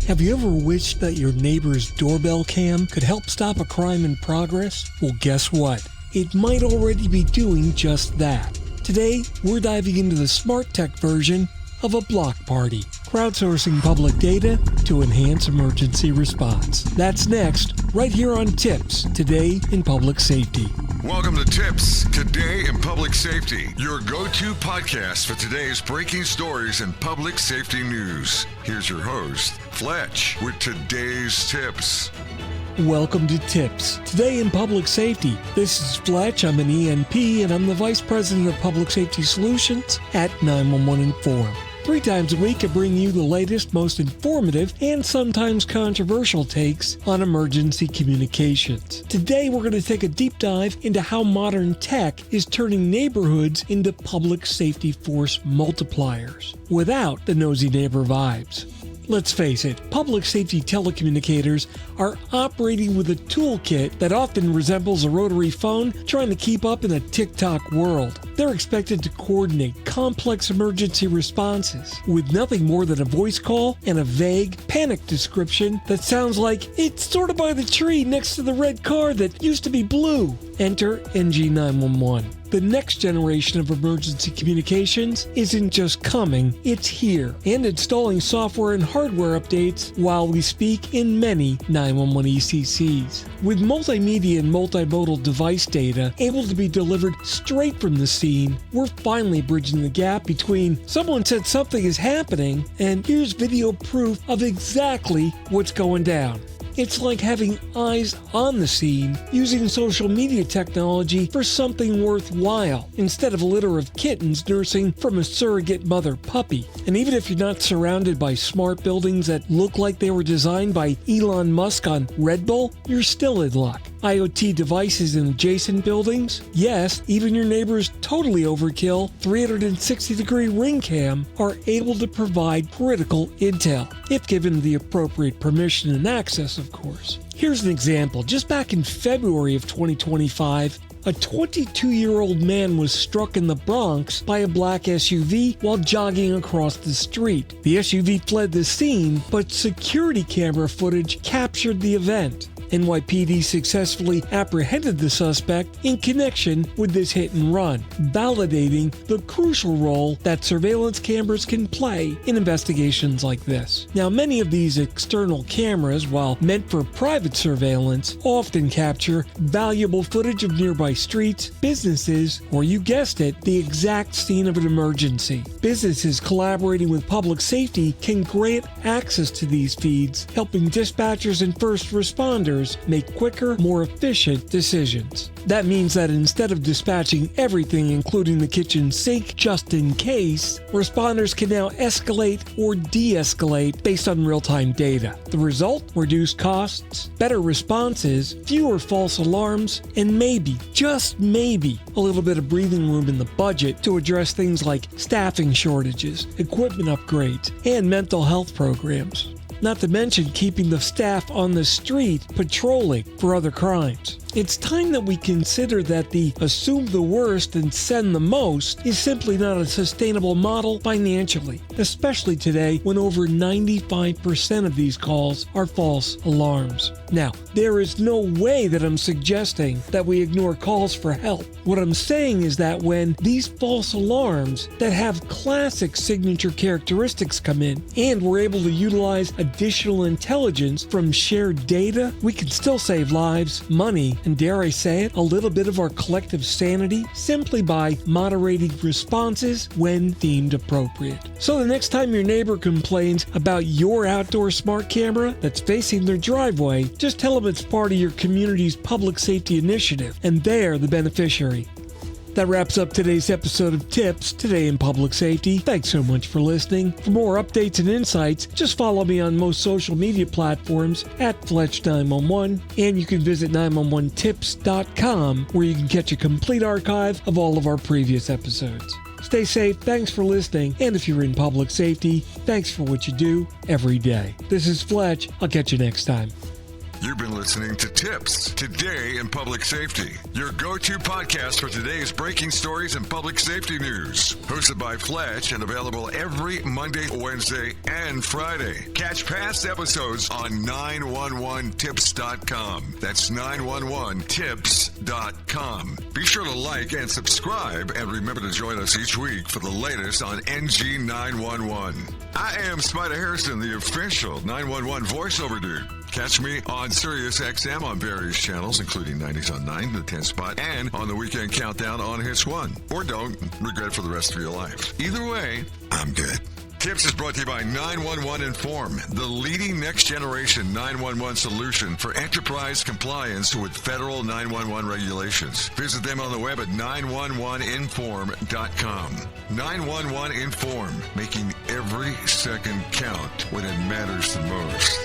Have you ever wished that your neighbor's doorbell cam could help stop a crime in progress? Well, guess what? It might already be doing just that. Today, we're diving into the smart tech version of a block party, crowdsourcing public data to enhance emergency response. That's next, right here on TiPS, Today in Public Safety. Welcome to TiPS, Today in Public Safety, your go-to podcast for today's breaking stories and public safety news. Here's your host, Fletch, with today's tips. Welcome to TiPS, Today in Public Safety. This is Fletch, I'm an ENP, and I'm the Vice President of Public Safety Solutions at 911 Inform. 3 times a week, I bring you the latest, most informative, and sometimes controversial takes on emergency communications. Today, we're going to take a deep dive into how modern tech is turning neighborhoods into public safety force multipliers without the nosy neighbor vibes. Let's face it, public safety telecommunicators are operating with a toolkit that often resembles a rotary phone trying to keep up in a TikTok world. They're expected to coordinate complex emergency responses with nothing more than a voice call and a vague panic description that sounds like it's sort of by the tree next to the red car that used to be blue. Enter NG911. The next generation of emergency communications isn't just coming, it's here, and installing software and hardware updates while we speak in many 911 ECCs. With multimedia and multimodal device data able to be delivered straight from the scene, we're finally bridging the gap between someone said something is happening and here's video proof of exactly what's going down. It's like having eyes on the scene using social media technology for something worthwhile instead of a litter of kittens nursing from a surrogate mother puppy. And even if you're not surrounded by smart buildings that look like they were designed by Elon Musk on Red Bull, you're still in luck. IoT devices in adjacent buildings? Yes, even your neighbor's totally overkill 360-degree ring cam are able to provide critical intel, if given the appropriate permission and access, of course. Here's an example. Just back in February of 2025, a 22-year-old man was struck in the Bronx by a black SUV while jogging across the street. The SUV fled the scene, but security camera footage captured the event. NYPD successfully apprehended the suspect in connection with this hit and run, validating the crucial role that surveillance cameras can play in investigations like this. Now, many of these external cameras, while meant for private surveillance, often capture valuable footage of nearby streets, businesses, or you guessed it, the exact scene of an emergency. Businesses collaborating with public safety can grant access to these feeds, helping dispatchers and first responders make quicker, more efficient decisions. That means that instead of dispatching everything, including the kitchen sink, just in case, responders can now escalate or de-escalate based on real-time data. The result? Reduced costs, better responses, fewer false alarms, and maybe, just maybe, a little bit of breathing room in the budget to address things like staffing shortages, equipment upgrades, and mental health programs. Not to mention keeping the staff on the street patrolling for other crimes. It's time that we consider that the assume the worst and send the most is simply not a sustainable model financially, especially today when over 95% of these calls are false alarms. Now, there is no way that I'm suggesting that we ignore calls for help. What I'm saying is that when these false alarms that have classic signature characteristics come in and we're able to utilize additional intelligence from shared data, we can still save lives, money, and dare I say it, a little bit of our collective sanity simply by moderating responses when deemed appropriate. So the next time your neighbor complains about your outdoor smart camera that's facing their driveway, just tell them it's part of your community's public safety initiative, and they're the beneficiary. That wraps up today's episode of TiPS, Today in Public Safety. Thanks so much for listening. For more updates and insights, just follow me on most social media platforms at Fletch911, and you can visit 911tips.com where you can catch a complete archive of all of our previous episodes. Stay safe, thanks for listening, and if you're in public safety, thanks for what you do every day. This is Fletch. I'll catch you next time. You've been listening to TiPS, Today in Public Safety, your go-to podcast for today's breaking stories and public safety news. Hosted by Fletch and available every Monday, Wednesday, and Friday. Catch past episodes on 911tips.com. That's 911tips.com. Be sure to like and subscribe, and remember to join us each week for the latest on NG 911. I am Spider Harrison, the official 911 voiceover dude. Catch me on Sirius XM on various channels, including 90s on 9, the 10 spot, and on the Weekend Countdown on Hits 1. Or don't regret it for the rest of your life. Either way, I'm good. TiPS is brought to you by 911 Inform, the leading next-generation 911 solution for enterprise compliance with federal 911 regulations. Visit them on the web at 911inform.com. 911 Inform, making every second count when it matters the most.